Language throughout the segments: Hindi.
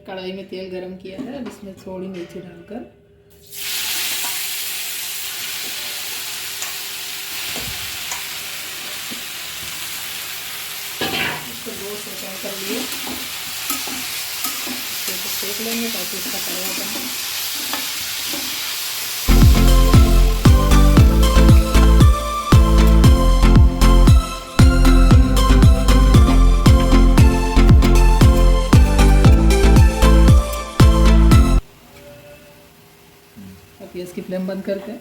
कढ़ाई में तेल गरम किया है, अब इसमें थोड़ी मेथी डालकर इसको 2 सेकंड कर लिए इसको सेक लेंगे ताकि इसका कलर बने। अब गैस की फ्लेम बंद करके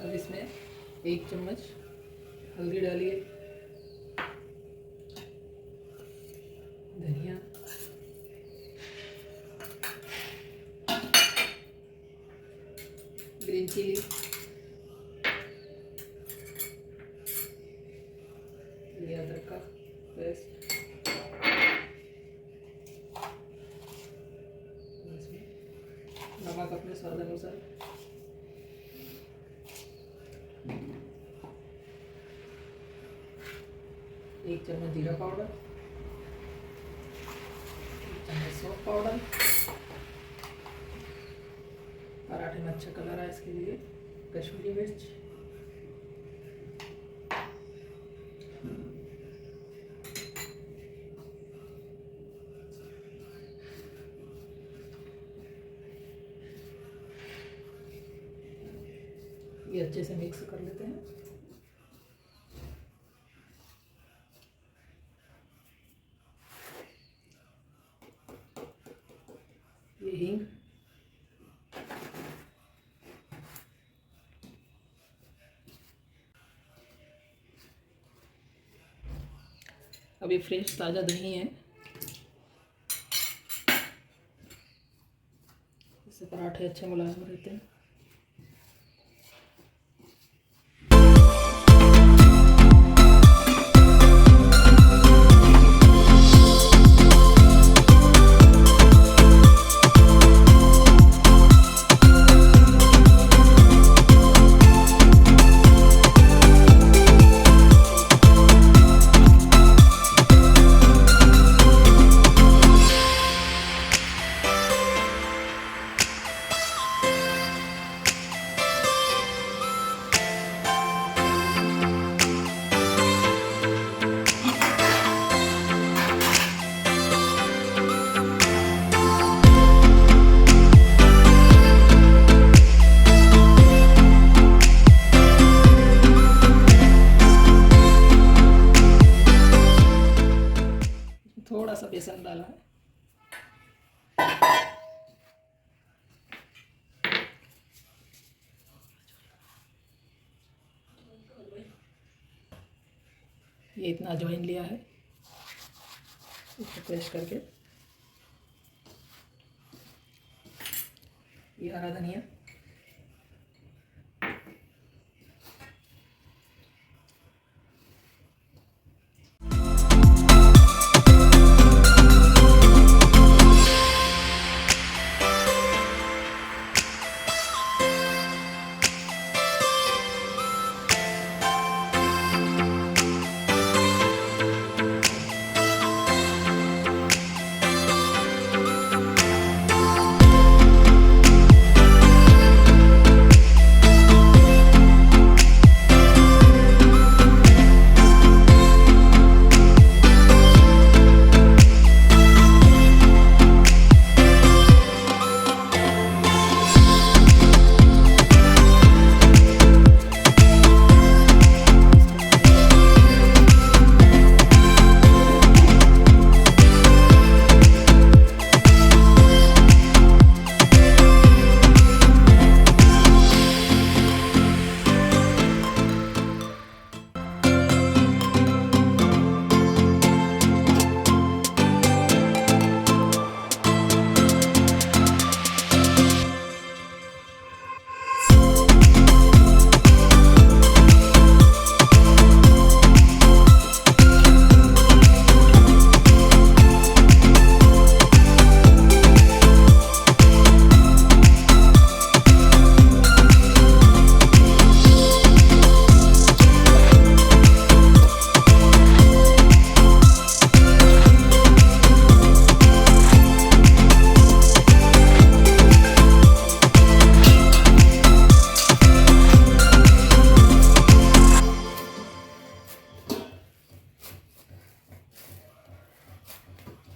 अब इसमें 1 चम्मच हल्दी डालिए, धनिया, ग्रीन चिली, ये अदरक का पेस्ट, नमक अपने स्वाद अनुसार, एक चम्मच जीरा पाउडर, 1 चम्मच सौंफ पाउडर। पराठे में अच्छा कलर आए इसके लिए कश्मीरी मिर्च, ये अच्छे से मिक्स कर लेते हैं। ये हींग, अब ये फ्रेश ताज़ा दही है, इससे पराठे अच्छे मुलायम रहते हैं। थोड़ा सा बेसन डाला है, ये इतना अजवाइन लिया है, इसको पेस्ट करके, ये हरा धनिया,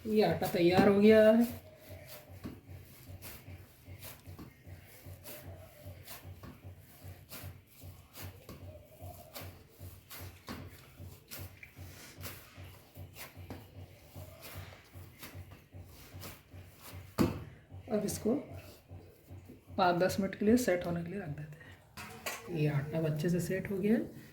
ये आटा तैयार हो गया है। अब इसको 5-10 मिनट के लिए सेट होने के लिए रख देते हैं। ये आटा अब अच्छे से सेट हो गया है।